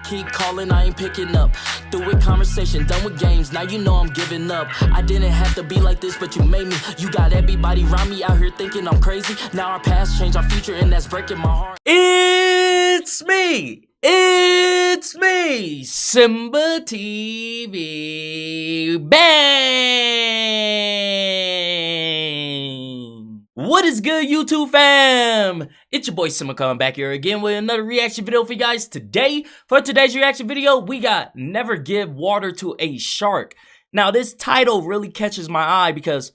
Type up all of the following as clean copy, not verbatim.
keep calling, I ain't picking up. Through with conversation, done with games, now you know I'm giving up. I didn't have to be like this, but you made me. You got everybody around me out here thinking I'm crazy. Now our past change our future, and that's breaking my heart. It's me, SimbaTv. Bang! What is good, YouTube fam? It's your boy Simba coming back here again with another reaction video for you guys today. For today's reaction video, we got Never Give Water to a Shark. Now, this title really catches my eye because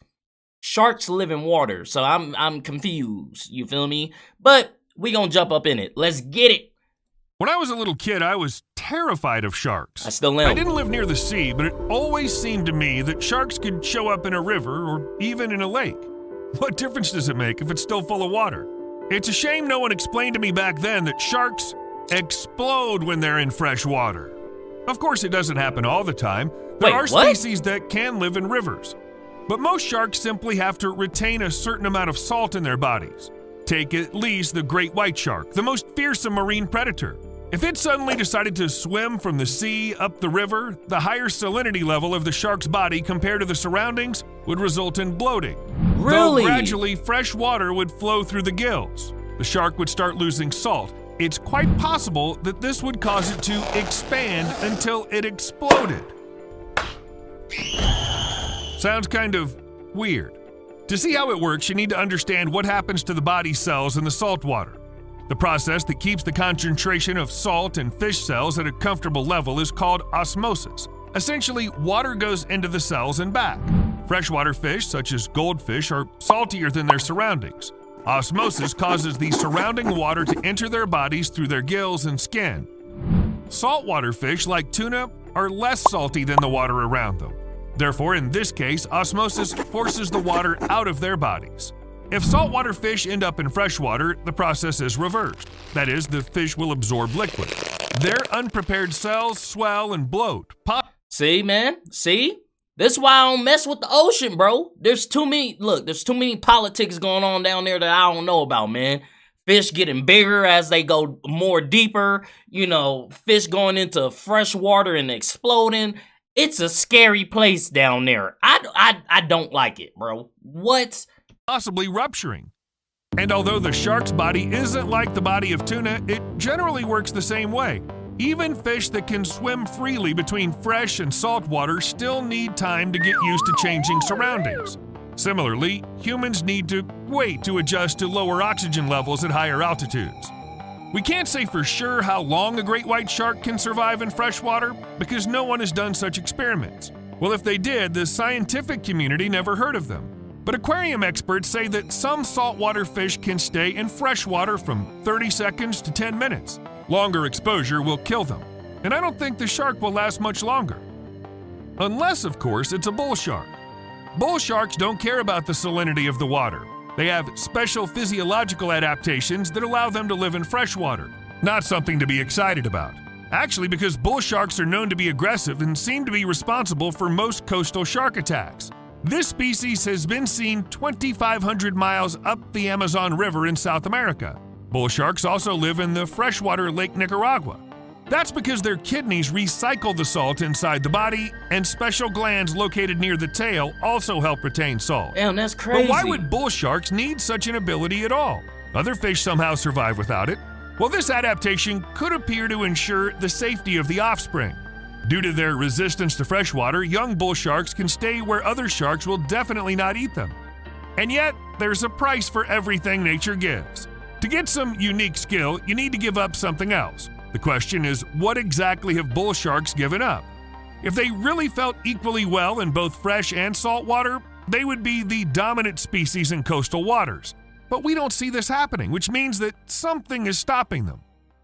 sharks live in water, so I'm confused, you feel me? But we gonna jump up in it. Let's get it. When I was a little kid, I was terrified of sharks. I still am. I didn't live near the sea, but it always seemed to me that sharks could show up in a river or even in a lake. What difference does it make if it's still full of water? It's a shame no one explained to me back then that sharks explode when they're in fresh water. Of course, it doesn't happen all the time. There are species that can live in rivers. But most sharks simply have to retain a certain amount of salt in their bodies. Take at least the great white shark, the most fearsome marine predator. If it suddenly decided to swim from the sea up the river, the higher salinity level of the shark's body compared to the surroundings would result in bloating. Really? Though gradually, fresh water would flow through the gills. The shark would start losing salt. It's quite possible that this would cause it to expand until it exploded. Sounds kind of weird. To see how it works, you need to understand what happens to the body cells in the salt water. The process that keeps the concentration of salt in fish cells at a comfortable level is called osmosis. Essentially, water goes into the cells and back. Freshwater fish, such as goldfish, are saltier than their surroundings. Osmosis causes the surrounding water to enter their bodies through their gills and skin. Saltwater fish, like tuna, are less salty than the water around them. Therefore, in this case, osmosis forces the water out of their bodies. If saltwater fish end up in freshwater, the process is reversed. That is, the fish will absorb liquid. Their unprepared cells swell and bloat. See, man? See? This is why I don't mess with the ocean, bro. There's too many politics going on down there that I don't know about, man. Fish getting bigger as they go more deeper. You know, fish going into fresh water and exploding. It's a scary place down there. I don't like it, bro. What? Possibly rupturing. And although the shark's body isn't like the body of tuna, it generally works the same way. Even fish that can swim freely between fresh and salt water still need time to get used to changing surroundings. Similarly, humans need to wait to adjust to lower oxygen levels at higher altitudes. We can't say for sure how long a great white shark can survive in freshwater because no one has done such experiments. Well, if they did, the scientific community never heard of them. But aquarium experts say that some saltwater fish can stay in freshwater from 30 seconds to 10 minutes. Longer exposure will kill them. And I don't think the shark will last much longer. Unless, of course, it's a bull shark. Bull sharks don't care about the salinity of the water. They have special physiological adaptations that allow them to live in freshwater. Not something to be excited about. Actually, because bull sharks are known to be aggressive and seem to be responsible for most coastal shark attacks. This species has been seen 2,500 miles up the Amazon River in South America. Bull sharks also live in the freshwater Lake Nicaragua. That's because their kidneys recycle the salt inside the body, and special glands located near the tail also help retain salt. Damn, that's crazy. But why would bull sharks need such an ability at all? Other fish somehow survive without it. Well, this adaptation could appear to ensure the safety of the offspring. Due to their resistance to freshwater, young bull sharks can stay where other sharks will definitely not eat them. And yet, there's a price for everything nature gives. To get some unique skill, you need to give up something else. The question is, what exactly have bull sharks given up? If they really felt equally well in both fresh and salt water, they would be the dominant species in coastal waters. But we don't see this happening, which means that something is stopping them.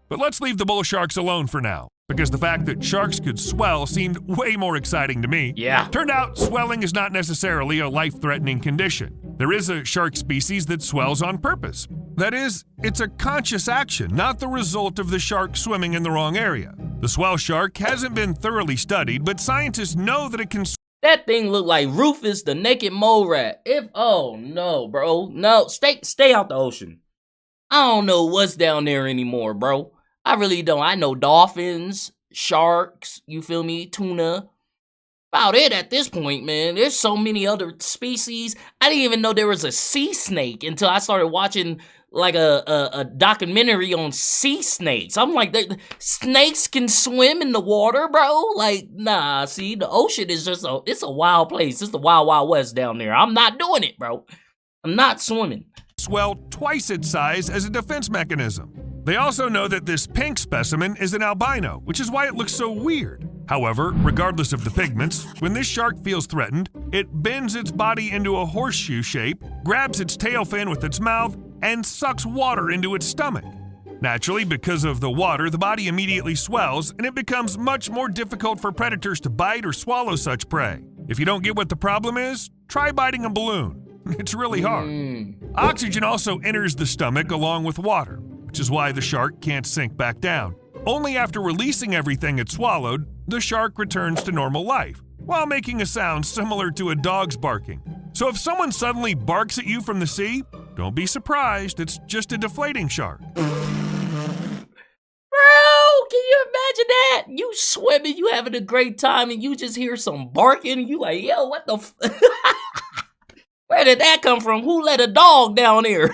But let's leave the bull sharks alone for now, because the fact that sharks could swell seemed way more exciting to me. Yeah. Turned out swelling is not necessarily a life-threatening condition. There is a shark species that swells on purpose. That is, it's a conscious action, not the result of the shark swimming in the wrong area. The swell shark hasn't been thoroughly studied, but scientists know that it can. That thing looked like Rufus the naked mole rat. Oh no, bro. No, stay out the ocean. I don't know what's down there anymore, bro. I really don't. I know dolphins, sharks, you feel me, tuna. About it at this point, man. There's so many other species. I didn't even know there was a sea snake until I started watching like a documentary on sea snakes. I'm like, snakes can swim in the water, bro? Like, nah, see, the ocean is just it's a wild place. It's the wild, wild west down there. I'm not doing it, bro. I'm not swimming. Swell twice its size as a defense mechanism. They also know that this pink specimen is an albino, which is why it looks so weird. However, regardless of the pigments, when this shark feels threatened, it bends its body into a horseshoe shape, grabs its tail fin with its mouth, and sucks water into its stomach. Naturally, because of the water, the body immediately swells, and it becomes much more difficult for predators to bite or swallow such prey. If you don't get what the problem is, try biting a balloon. It's really hard. Oxygen also enters the stomach along with water, which is why the shark can't sink back down. Only after releasing everything it swallowed, the shark returns to normal life, while making a sound similar to a dog's barking. So if someone suddenly barks at you from the sea, don't be surprised, it's just a deflating shark. Bro, can you imagine that? You swimming, you having a great time, and you just hear some barking, and you like, yo, what the Where did that come from? Who let a dog down here?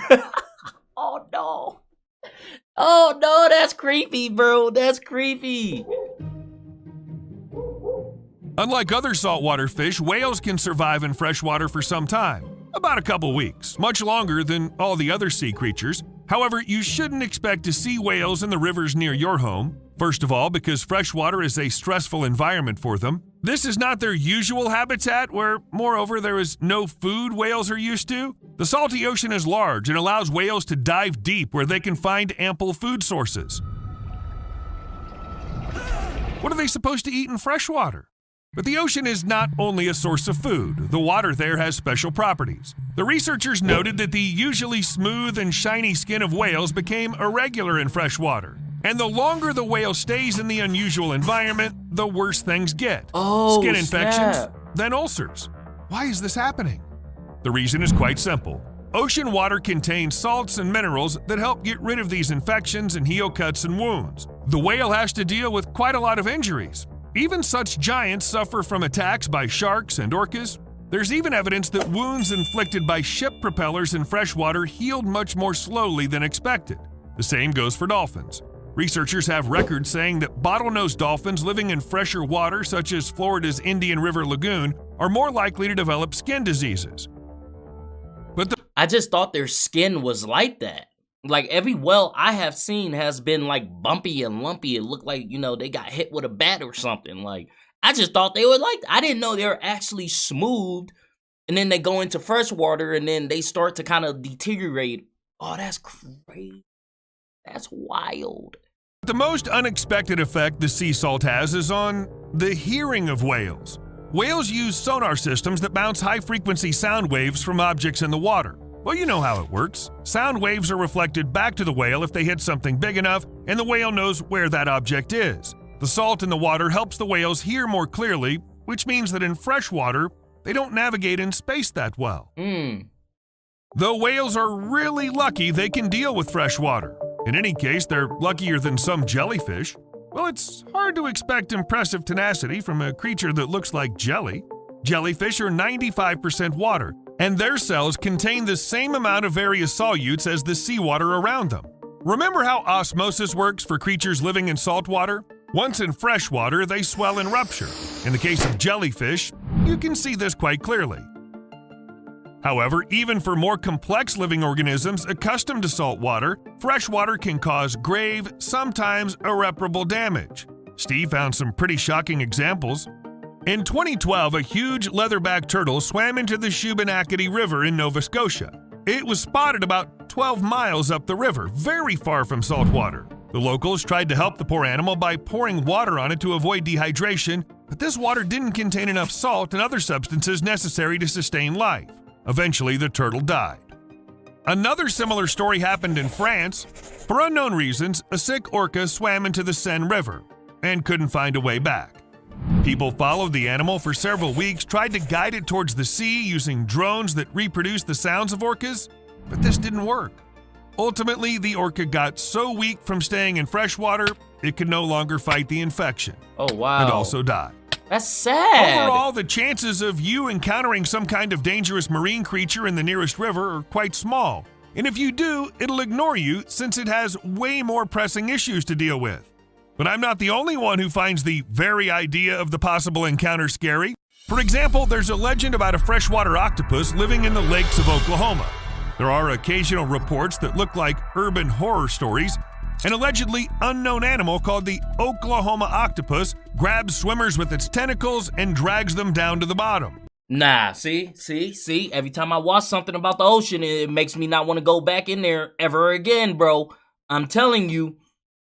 Oh, no. Oh, no, that's creepy, bro. That's creepy. Unlike other saltwater fish, whales can survive in freshwater for some time, about a couple weeks, much longer than all the other sea creatures. However, you shouldn't expect to see whales in the rivers near your home. First of all, because freshwater is a stressful environment for them. This is not their usual habitat where, moreover, there is no food whales are used to. The salty ocean is large and allows whales to dive deep where they can find ample food sources. What are they supposed to eat in freshwater? But the ocean is not only a source of food. The water there has special properties. The researchers noted that the usually smooth and shiny skin of whales became irregular in freshwater. And the longer the whale stays in the unusual environment, the worse things get. Oh, Skin infections, snap. then ulcers. Why is this happening? The reason is quite simple. Ocean water contains salts and minerals that help get rid of these infections and heal cuts and wounds. The whale has to deal with quite a lot of injuries. Even such giants suffer from attacks by sharks and orcas. There's even evidence that wounds inflicted by ship propellers in freshwater healed much more slowly than expected. The same goes for dolphins. Researchers have records saying that bottlenose dolphins living in fresher water, such as Florida's Indian River Lagoon, are more likely to develop skin diseases. I just thought their skin was like that. Like, every whale I have seen has been, like, bumpy and lumpy. It looked like, you know, they got hit with a bat or something. Like, I just thought they were like, I didn't know they were actually smooth. And then they go into fresh water and then they start to kind of deteriorate. Oh, that's crazy. That's wild. The most unexpected effect the sea salt has is on the hearing of whales. Whales use sonar systems that bounce high-frequency sound waves from objects in the water. Well, you know how it works. Sound waves are reflected back to the whale if they hit something big enough, and the whale knows where that object is. The salt in the water helps the whales hear more clearly, which means that in freshwater, they don't navigate in space that well. Though whales are really lucky they can deal with freshwater. In any case, they're luckier than some jellyfish. Well, it's hard to expect impressive tenacity from a creature that looks like jelly. Jellyfish are 95% water, and their cells contain the same amount of various solutes as the seawater around them. Remember how osmosis works for creatures living in salt water? Once in fresh water, they swell and rupture. In the case of jellyfish, you can see this quite clearly. However, even for more complex living organisms accustomed to salt water, fresh water can cause grave, sometimes irreparable damage. Steve found some pretty shocking examples. In 2012, a huge leatherback turtle swam into the Shubenacadie River in Nova Scotia. It was spotted about 12 miles up the river, very far from salt water. The locals tried to help the poor animal by pouring water on it to avoid dehydration, but this water didn't contain enough salt and other substances necessary to sustain life. Eventually, the turtle died. Another similar story happened in France. For unknown reasons, a sick orca swam into the Seine River and couldn't find a way back. People followed the animal for several weeks, tried to guide it towards the sea using drones that reproduced the sounds of orcas, but this didn't work. Ultimately, the orca got so weak from staying in freshwater, it could no longer fight the infection. Oh, wow. And also died. That's sad. Overall, the chances of you encountering some kind of dangerous marine creature in the nearest river are quite small. And if you do, it'll ignore you since it has way more pressing issues to deal with. But I'm not the only one who finds the very idea of the possible encounter scary. For example, there's a legend about a freshwater octopus living in the lakes of Oklahoma. There are occasional reports that look like urban horror stories. An allegedly unknown animal called the Oklahoma octopus grabs swimmers with its tentacles and drags them down to the bottom. Nah, see? Every time I watch something about the ocean, it makes me not want to go back in there ever again, bro. I'm telling you,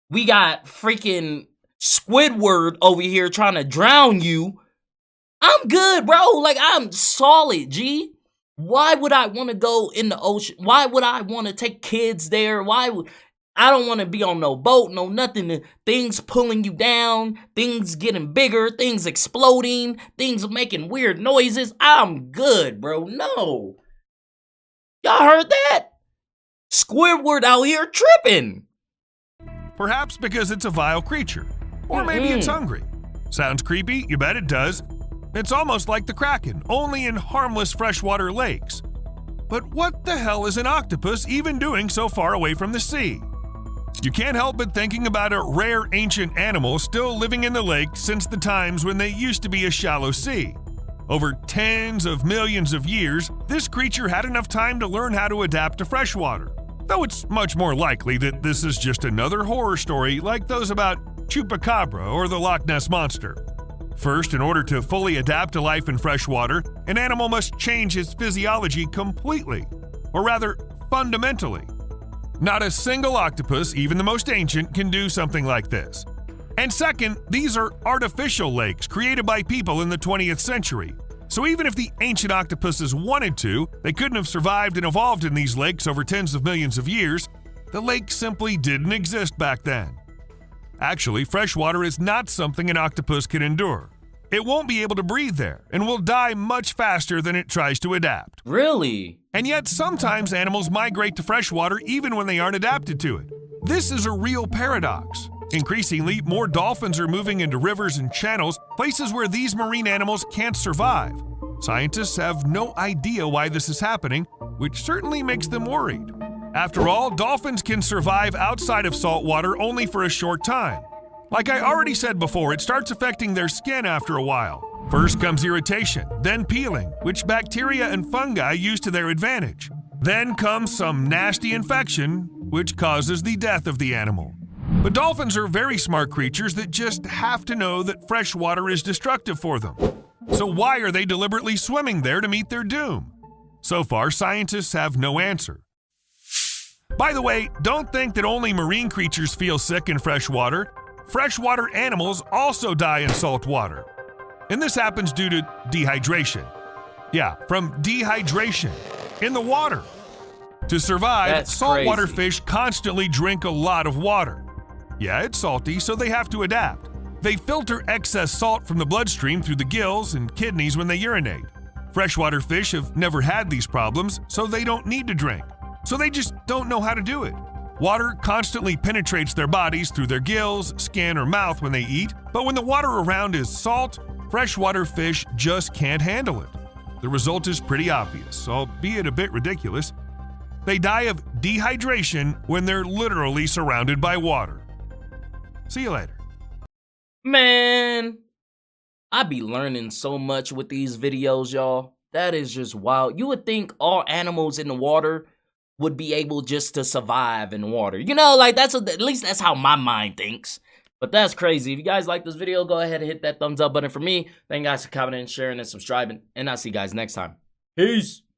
we got freaking Squidward over here trying to drown you. I'm good, bro. Like, I'm solid, G. Why would I want to go in the ocean? Why would I want to take kids there? I don't want to be on no boat, no nothing. Things pulling you down, things getting bigger, things exploding, things making weird noises. I'm good, bro. No. Y'all heard that? Squidward out here tripping. Perhaps because it's a vile creature. Or maybe it's hungry. Sounds creepy? You bet it does. It's almost like the Kraken, only in harmless freshwater lakes. But what the hell is an octopus even doing so far away from the sea? You can't help but thinking about a rare ancient animal still living in the lake since the times when they used to be a shallow sea. Over tens of millions of years, this creature had enough time to learn how to adapt to freshwater. Though it's much more likely that this is just another horror story like those about Chupacabra or the Loch Ness Monster. First, in order to fully adapt to life in freshwater, an animal must change its physiology completely, or rather, fundamentally. Not a single octopus, even the most ancient, can do something like this. And second, these are artificial lakes created by people in the 20th century. So even if the ancient octopuses wanted to, they couldn't have survived and evolved in these lakes over tens of millions of years. The lake simply didn't exist back then. Actually, freshwater is not something an octopus can endure. It won't be able to breathe there and will die much faster than it tries to adapt. Really? And yet sometimes animals migrate to freshwater even when they aren't adapted to it. This is a real paradox. Increasingly, more dolphins are moving into rivers and channels, places where these marine animals can't survive. Scientists have no idea why this is happening, which certainly makes them worried. After all, dolphins can survive outside of salt water only for a short time. Like I already said before, it starts affecting their skin after a while. First comes irritation, then peeling, which bacteria and fungi use to their advantage. Then comes some nasty infection, which causes the death of the animal. But dolphins are very smart creatures that just have to know that fresh water is destructive for them. So why are they deliberately swimming there to meet their doom? So far, scientists have no answer. By the way, don't think that only marine creatures feel sick in fresh water. Freshwater animals also die in salt water. And this happens due to dehydration. Yeah, from dehydration in the water. To survive, saltwater fish constantly drink a lot of water. Yeah, it's salty, so they have to adapt. They filter excess salt from the bloodstream through the gills and kidneys when they urinate. Freshwater fish have never had these problems, so they don't need to drink. So they just don't know how to do it. Water constantly penetrates their bodies through their gills, skin, or mouth when they eat, but when the water around is salt, freshwater fish just can't handle it. The result is pretty obvious, albeit a bit ridiculous. They die of dehydration when they're literally surrounded by water. See you later. Man, I be learning so much with these videos, y'all. That is just wild. You would think all animals in the water would be able just to survive in water. You know, like at least that's how my mind thinks. But that's crazy. If you guys like this video, go ahead and hit that thumbs up button for me. Thank you guys for commenting, sharing, and subscribing. And I'll see you guys next time. Peace.